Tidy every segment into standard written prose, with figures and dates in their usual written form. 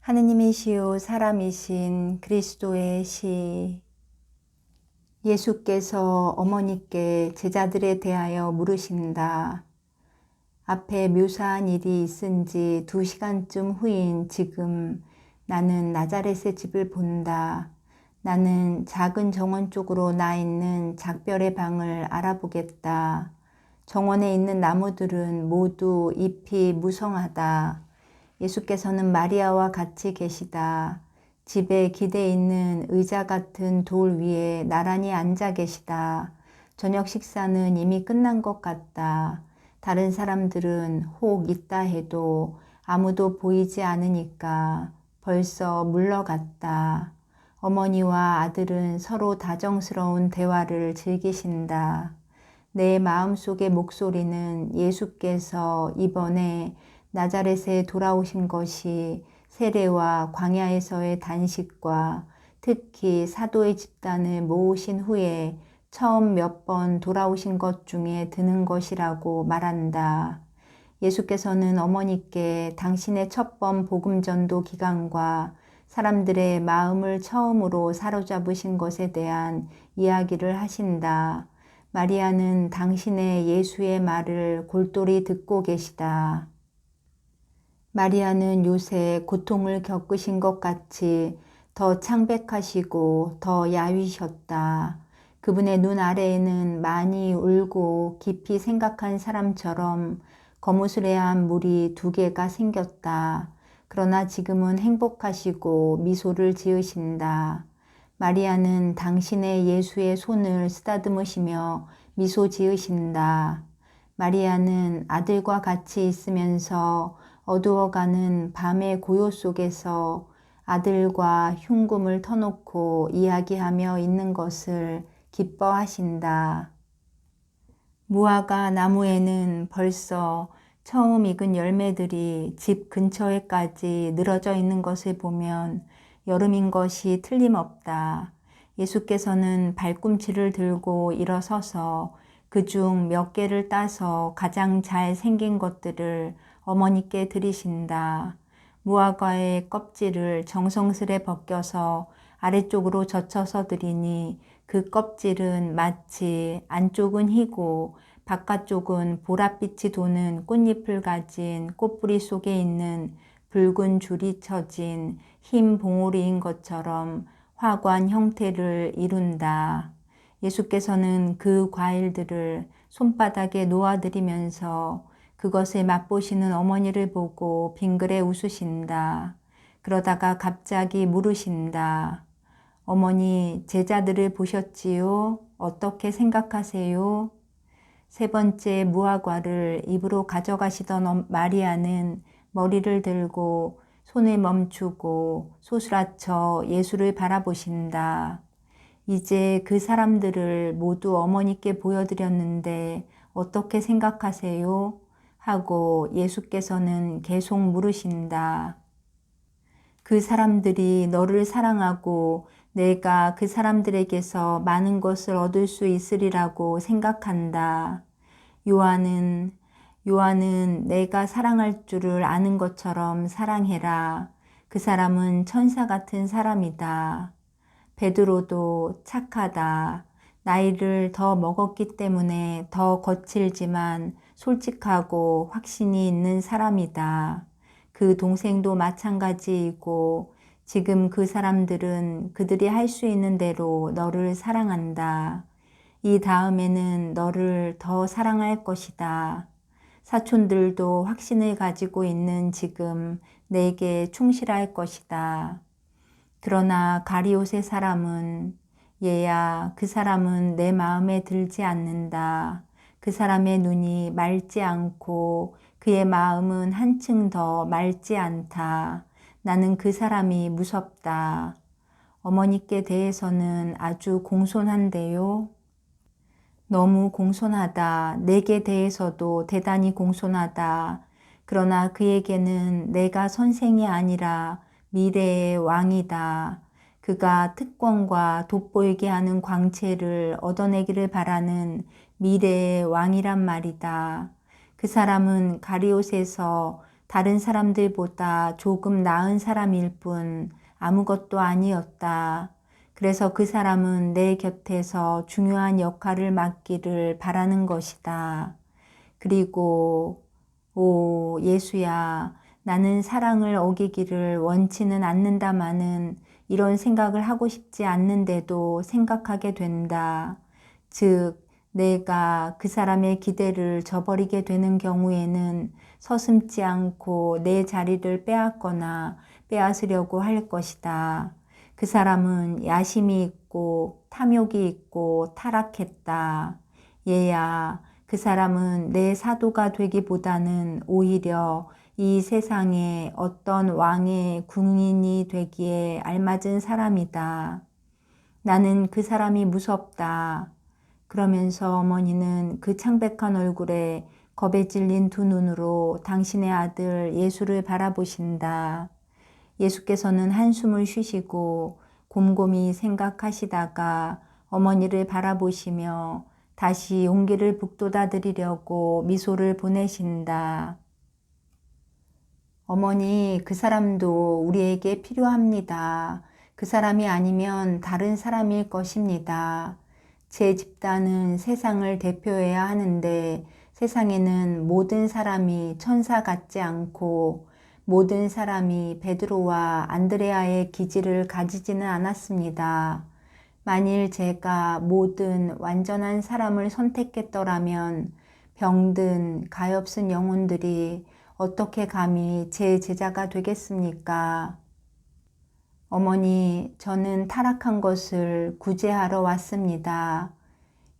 하느님이시요 사람이신 그리스도의 시. 예수께서 어머니께 제자들에 대하여 물으신다. 앞에 묘사한 일이 있은 지 2시간쯤 후인 지금 나는 나자렛의 집을 본다. 나는 작은 정원 쪽으로 나 있는 작별의 방을 알아보겠다. 정원에 있는 나무들은 모두 잎이 무성하다. 예수께서는 마리아와 같이 계시다. 집에 기대 있는 의자 같은 돌 위에 나란히 앉아 계시다. 저녁 식사는 이미 끝난 것 같다. 다른 사람들은 혹 있다 해도 아무도 보이지 않으니까 벌써 물러갔다. 어머니와 아들은 서로 다정스러운 대화를 즐기신다. 내 마음속의 목소리는 예수께서 이번에 나자렛에 돌아오신 것이 세례와 광야에서의 단식과 특히 사도의 집단을 모으신 후에 처음 몇 번 돌아오신 것 중에 드는 것이라고 말한다. 예수께서는 어머니께 당신의 첫 번 복음전도 기간과 사람들의 마음을 처음으로 사로잡으신 것에 대한 이야기를 하신다. 마리아는 당신의 예수의 말을 골똘히 듣고 계시다. 마리아는 요새 고통을 겪으신 것 같이 더 창백하시고 더 야위셨다. 그분의 눈 아래에는 많이 울고 깊이 생각한 사람처럼 거무스레한 물이 2개가 생겼다. 그러나 지금은 행복하시고 미소를 지으신다. 마리아는 당신의 예수의 손을 쓰다듬으시며 미소 지으신다. 마리아는 아들과 같이 있으면서 어두워가는 밤의 고요 속에서 아들과 흉금을 터놓고 이야기하며 있는 것을 기뻐하신다. 무화과 나무에는 벌써 처음 익은 열매들이 집 근처에까지 늘어져 있는 것을 보면 여름인 것이 틀림없다. 예수께서는 발꿈치를 들고 일어서서 그중 몇 개를 따서 가장 잘 생긴 것들을 어머니께 드리신다. 무화과의 껍질을 정성스레 벗겨서 아래쪽으로 젖혀서 드리니 그 껍질은 마치 안쪽은 희고 바깥쪽은 보랏빛이 도는 꽃잎을 가진 꽃뿌리 속에 있는 붉은 줄이 쳐진 흰 봉오리인 것처럼 화관 형태를 이룬다. 예수께서는 그 과일들을 손바닥에 놓아드리면서 그것을 맛보시는 어머니를 보고 빙그레 웃으신다. 그러다가 갑자기 물으신다. 어머니, 제자들을 보셨지요? 어떻게 생각하세요? 3번째 무화과를 입으로 가져가시던 마리아는 머리를 들고 손을 멈추고 소스라쳐 예수를 바라보신다. 이제 그 사람들을 모두 어머니께 보여드렸는데 어떻게 생각하세요? 하고 예수께서는 계속 물으신다. 그 사람들이 너를 사랑하고 내가 그 사람들에게서 많은 것을 얻을 수 있으리라고 생각한다. 요한은 내가 사랑할 줄을 아는 것처럼 사랑해라. 그 사람은 천사 같은 사람이다. 베드로도 착하다. 나이를 더 먹었기 때문에 더 거칠지만 솔직하고 확신이 있는 사람이다. 그 동생도 마찬가지이고 지금 그 사람들은 그들이 할 수 있는 대로 너를 사랑한다. 이 다음에는 너를 더 사랑할 것이다. 사촌들도 확신을 가지고 있는 지금 내게 충실할 것이다. 그러나 가리옷의 사람은 얘야, 그 사람은 내 마음에 들지 않는다. 그 사람의 눈이 맑지 않고 그의 마음은 한층 더 맑지 않다. 나는 그 사람이 무섭다. 어머니께 대해서는 아주 공손한데요. 너무 공손하다. 내게 대해서도 대단히 공손하다. 그러나 그에게는 내가 선생이 아니라 미래의 왕이다. 그가 특권과 돋보이게 하는 광채를 얻어내기를 바라는 미래의 왕이란 말이다. 그 사람은 가리옷에서 다른 사람들보다 조금 나은 사람일 뿐 아무것도 아니었다. 그래서 그 사람은 내 곁에서 중요한 역할을 맡기를 바라는 것이다. 그리고 오 예수야, 나는 사랑을 어기기를 원치는 않는다마는 이런 생각을 하고 싶지 않는데도 생각하게 된다. 즉 내가 그 사람의 기대를 저버리게 되는 경우에는 서슴지 않고 내 자리를 빼앗거나 빼앗으려고 할 것이다. 그 사람은 야심이 있고 탐욕이 있고 타락했다. 얘야, 그 사람은 내 사도가 되기보다는 오히려 이 세상에 어떤 왕의 궁인이 되기에 알맞은 사람이다. 나는 그 사람이 무섭다. 그러면서 어머니는 그 창백한 얼굴에 겁에 질린 두 눈으로 당신의 아들 예수를 바라보신다. 예수께서는 한숨을 쉬시고 곰곰이 생각하시다가 어머니를 바라보시며 다시 용기를 북돋아드리려고 미소를 보내신다. 어머니, 그 사람도 우리에게 필요합니다. 그 사람이 아니면 다른 사람일 것입니다. 제 집단은 세상을 대표해야 하는데 세상에는 모든 사람이 천사 같지 않고 모든 사람이 베드로와 안드레아의 기질을 가지지는 않았습니다. 만일 제가 모든 완전한 사람을 선택했더라면 병든 가엾은 영혼들이 어떻게 감히 제 제자가 되겠습니까? 어머니, 저는 타락한 것을 구제하러 왔습니다.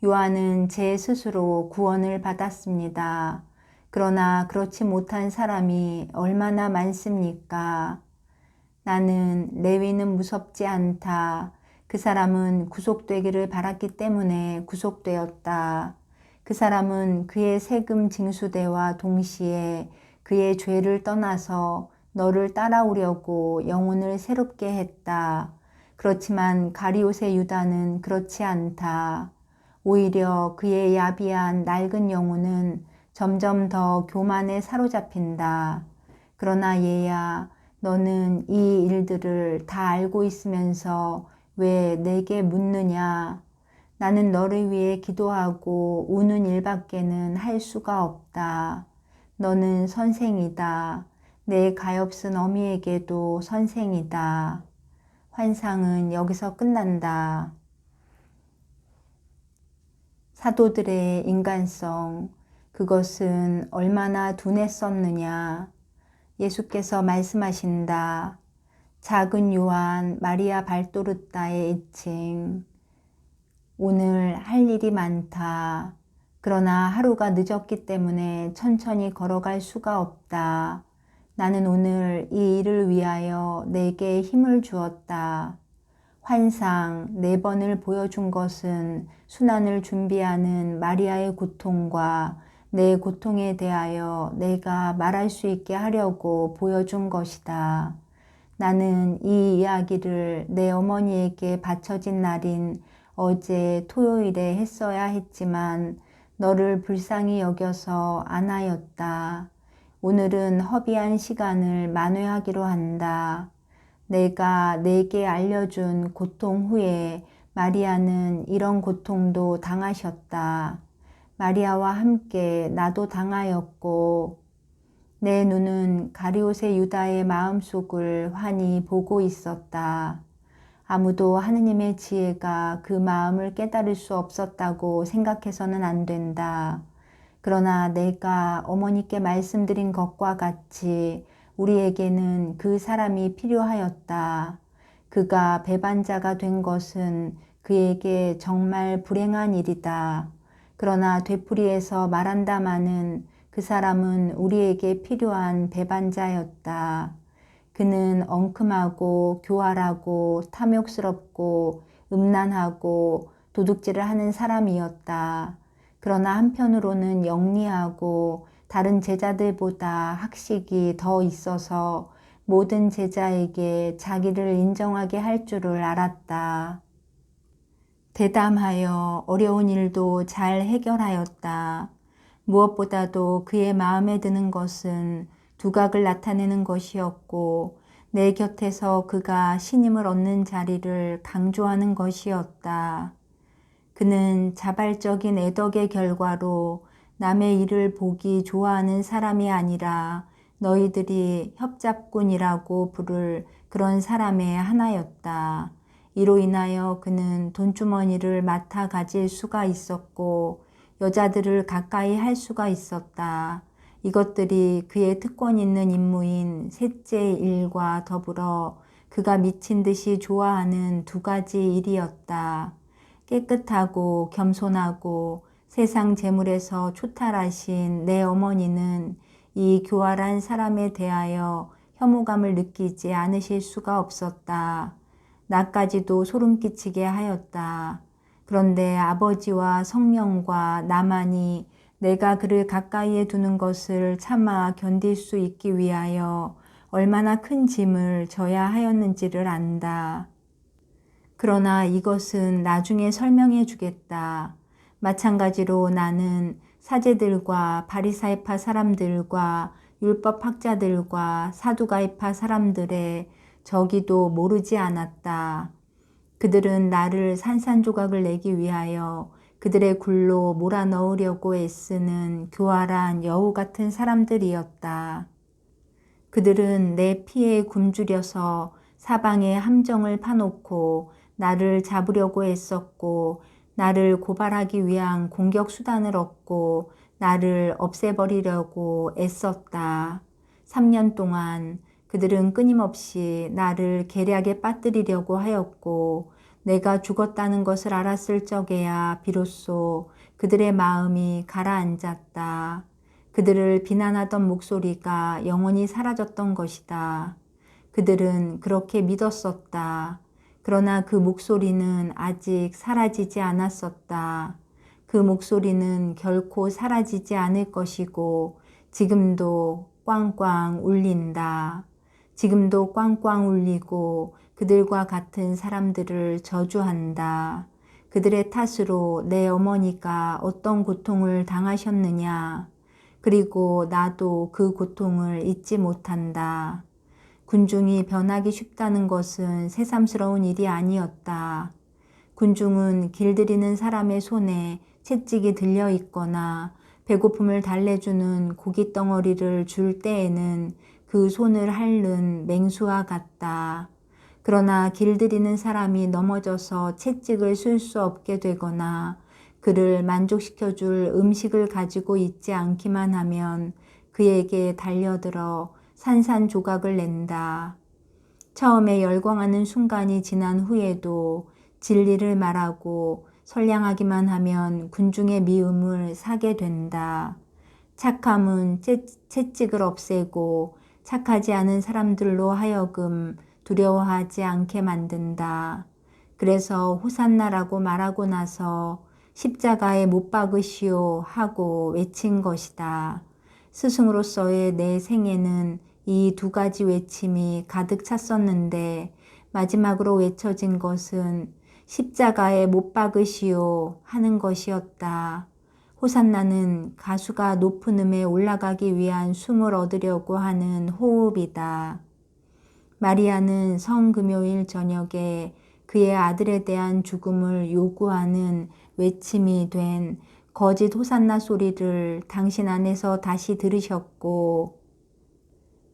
요한은 제 스스로 구원을 받았습니다. 그러나 그렇지 못한 사람이 얼마나 많습니까? 나는 레위는 무섭지 않다. 그 사람은 구속되기를 바랐기 때문에 구속되었다. 그 사람은 그의 세금 징수대와 동시에 그의 죄를 떠나서 너를 따라오려고 영혼을 새롭게 했다. 그렇지만 가리옷의 유다는 그렇지 않다. 오히려 그의 야비한 낡은 영혼은 점점 더 교만에 사로잡힌다. 그러나 얘야, 너는 이 일들을 다 알고 있으면서 왜 내게 묻느냐? 나는 너를 위해 기도하고 우는 일밖에는 할 수가 없다. 너는 선생이다. 내 가엾은 어미에게도 선생이다. 환상은 여기서 끝난다. 사도들의 인간성, 그것은 얼마나 둔했었느냐. 예수께서 말씀하신다. 작은 요한 마리아 발도르타의 애칭. 오늘 할 일이 많다. 그러나 하루가 늦었기 때문에 천천히 걸어갈 수가 없다. 나는 오늘 이 일을 위하여 내게 힘을 주었다. 환상 4번을 보여준 것은 순환을 준비하는 마리아의 고통과 내 고통에 대하여 내가 말할 수 있게 하려고 보여준 것이다. 나는 이 이야기를 내 어머니에게 바쳐진 날인 어제 토요일에 했어야 했지만 너를 불쌍히 여겨서 안 하였다. 오늘은 허비한 시간을 만회하기로 한다. 내가 내게 알려준 고통 후에 마리아는 이런 고통도 당하셨다. 마리아와 함께 나도 당하였고 내 눈은 가리옷의 유다의 마음속을 환히 보고 있었다. 아무도 하느님의 지혜가 그 마음을 깨달을 수 없었다고 생각해서는 안 된다. 그러나 내가 어머니께 말씀드린 것과 같이 우리에게는 그 사람이 필요하였다. 그가 배반자가 된 것은 그에게 정말 불행한 일이다. 그러나 되풀이해서 말한다마는 그 사람은 우리에게 필요한 배반자였다. 그는 엉큼하고 교활하고 탐욕스럽고 음란하고 도둑질을 하는 사람이었다. 그러나 한편으로는 영리하고 다른 제자들보다 학식이 더 있어서 모든 제자에게 자기를 인정하게 할 줄을 알았다. 대담하여 어려운 일도 잘 해결하였다. 무엇보다도 그의 마음에 드는 것은 두각을 나타내는 것이었고 내 곁에서 그가 신임을 얻는 자리를 강조하는 것이었다. 그는 자발적인 애덕의 결과로 남의 일을 보기 좋아하는 사람이 아니라 너희들이 협잡꾼이라고 부를 그런 사람의 하나였다. 이로 인하여 그는 돈주머니를 맡아 가질 수가 있었고 여자들을 가까이 할 수가 있었다. 이것들이 그의 특권 있는 임무인 셋째 일과 더불어 그가 미친 듯이 좋아하는 두 가지 일이었다. 깨끗하고 겸손하고 세상 재물에서 초탈하신 내 어머니는 이 교활한 사람에 대하여 혐오감을 느끼지 않으실 수가 없었다. 나까지도 소름 끼치게 하였다. 그런데 아버지와 성령과 나만이 내가 그를 가까이에 두는 것을 참아 견딜 수 있기 위하여 얼마나 큰 짐을 져야 하였는지를 안다. 그러나 이것은 나중에 설명해 주겠다. 마찬가지로 나는 사제들과 바리사이파 사람들과 율법학자들과 사두가이파 사람들의 저기도 모르지 않았다. 그들은 나를 산산조각을 내기 위하여 그들의 굴로 몰아넣으려고 애쓰는 교활한 여우 같은 사람들이었다. 그들은 내 피에 굶주려서 사방에 함정을 파놓고 나를 잡으려고 애썼고 나를 고발하기 위한 공격 수단을 얻고 나를 없애버리려고 애썼다. 3년 동안 그들은 끊임없이 나를 계략에 빠뜨리려고 하였고 내가 죽었다는 것을 알았을 적에야 비로소 그들의 마음이 가라앉았다. 그들을 비난하던 목소리가 영원히 사라졌던 것이다. 그들은 그렇게 믿었었다. 그러나 그 목소리는 아직 사라지지 않았었다. 그 목소리는 결코 사라지지 않을 것이고 지금도 꽝꽝 울린다. 지금도 꽝꽝 울리고 그들과 같은 사람들을 저주한다. 그들의 탓으로 내 어머니가 어떤 고통을 당하셨느냐. 그리고 나도 그 고통을 잊지 못한다. 군중이 변하기 쉽다는 것은 새삼스러운 일이 아니었다. 군중은 길들이는 사람의 손에 채찍이 들려 있거나 배고픔을 달래주는 고깃덩어리를 줄 때에는 그 손을 핥는 맹수와 같다. 그러나 길들이는 사람이 넘어져서 채찍을 쓸 수 없게 되거나 그를 만족시켜줄 음식을 가지고 있지 않기만 하면 그에게 달려들어 산산조각을 낸다. 처음에 열광하는 순간이 지난 후에도 진리를 말하고 선량하기만 하면 군중의 미움을 사게 된다. 착함은 채찍을 없애고 착하지 않은 사람들로 하여금 두려워하지 않게 만든다. 그래서 호산나라고 말하고 나서 십자가에 못 박으시오 하고 외친 것이다. 스승으로서의 내 생애는 이 두 가지 외침이 가득 찼었는데 마지막으로 외쳐진 것은 십자가에 못 박으시오 하는 것이었다. 호산나는 가수가 높은 음에 올라가기 위한 숨을 얻으려고 하는 호흡이다. 마리아는 성금요일 저녁에 그의 아들에 대한 죽음을 요구하는 외침이 된 거짓 호산나 소리를 당신 안에서 다시 들으셨고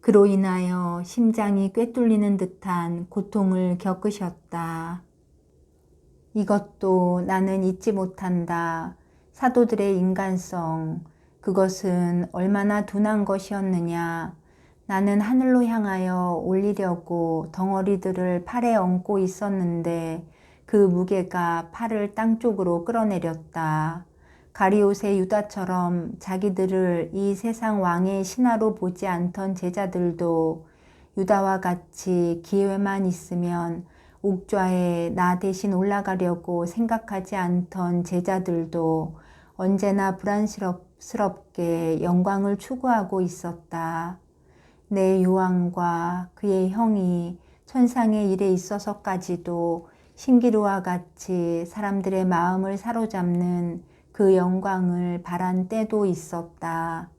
그로 인하여 심장이 꿰뚫리는 듯한 고통을 겪으셨다. 이것도 나는 잊지 못한다. 사도들의 인간성, 그것은 얼마나 둔한 것이었느냐. 나는 하늘로 향하여 올리려고 덩어리들을 팔에 얹고 있었는데 그 무게가 팔을 땅 쪽으로 끌어내렸다. 가리옷의 유다처럼 자기들을 이 세상 왕의 신하로 보지 않던 제자들도 유다와 같이 기회만 있으면 옥좌에 나 대신 올라가려고 생각하지 않던 제자들도 언제나 불안스럽게 영광을 추구하고 있었다. 내 요한과 그의 형이 천상의 일에 있어서까지도 신기루와 같이 사람들의 마음을 사로잡는 그 영광을 바란 때도 있었다.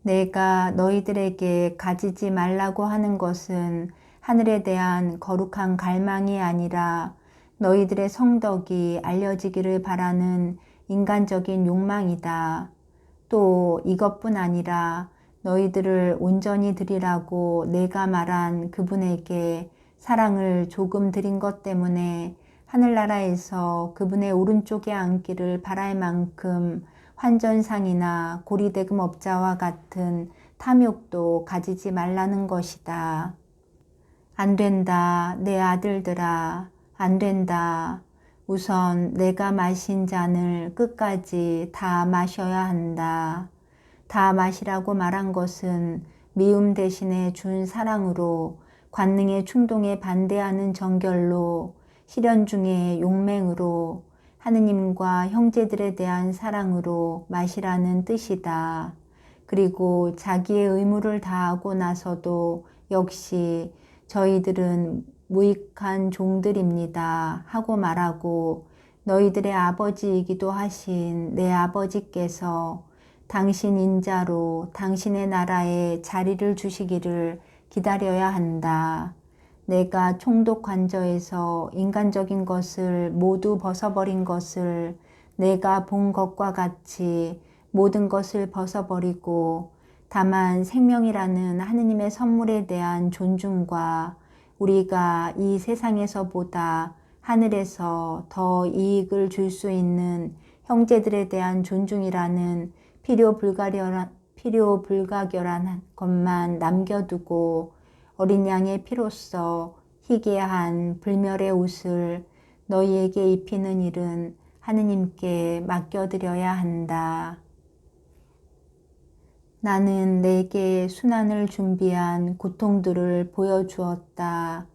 내가 너희들에게 가지지 말라고 하는 것은 하늘에 대한 거룩한 갈망이 아니라 너희들의 성덕이 알려지기를 바라는 인간적인 욕망이다. 또 이것뿐 아니라 너희들을 온전히 드리라고 내가 말한 그분에게 사랑을 조금 드린 것 때문에 하늘나라에서 그분의 오른쪽에 앉기를 바랄 만큼 환전상이나 고리대금업자와 같은 탐욕도 가지지 말라는 것이다. 안 된다, 내 아들들아, 안 된다. 우선 내가 마신 잔을 끝까지 다 마셔야 한다. 다 마시라고 말한 것은 미움 대신에 준 사랑으로, 관능의 충동에 반대하는 정결로, 시련 중에 용맹으로, 하느님과 형제들에 대한 사랑으로 마시라는 뜻이다. 그리고 자기의 의무를 다하고 나서도 역시 저희들은 무익한 종들입니다 하고 말하고, 너희들의 아버지이기도 하신 내 아버지께서 당신 인자로 당신의 나라에 자리를 주시기를 기다려야 한다. 내가 총독 관저에서 인간적인 것을 모두 벗어버린 것을 내가 본 것과 같이 모든 것을 벗어버리고 다만 생명이라는 하느님의 선물에 대한 존중과 우리가 이 세상에서보다 하늘에서 더 이익을 줄 수 있는 형제들에 대한 존중이라는 필요 불가결한 것만 남겨두고 어린 양의 피로써 희귀한 불멸의 옷을 너희에게 입히는 일은 하느님께 맡겨드려야 한다. 나는 내게 순환을 준비한 고통들을 보여주었다.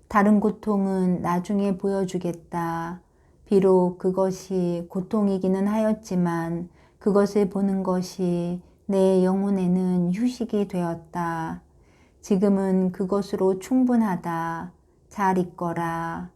다른 고통은 나중에 보여주겠다. 비록 그것이 고통이기는 하였지만 그것을 보는 것이 내 영혼에는 휴식이 되었다. 지금은 그것으로 충분하다. 잘 있거라.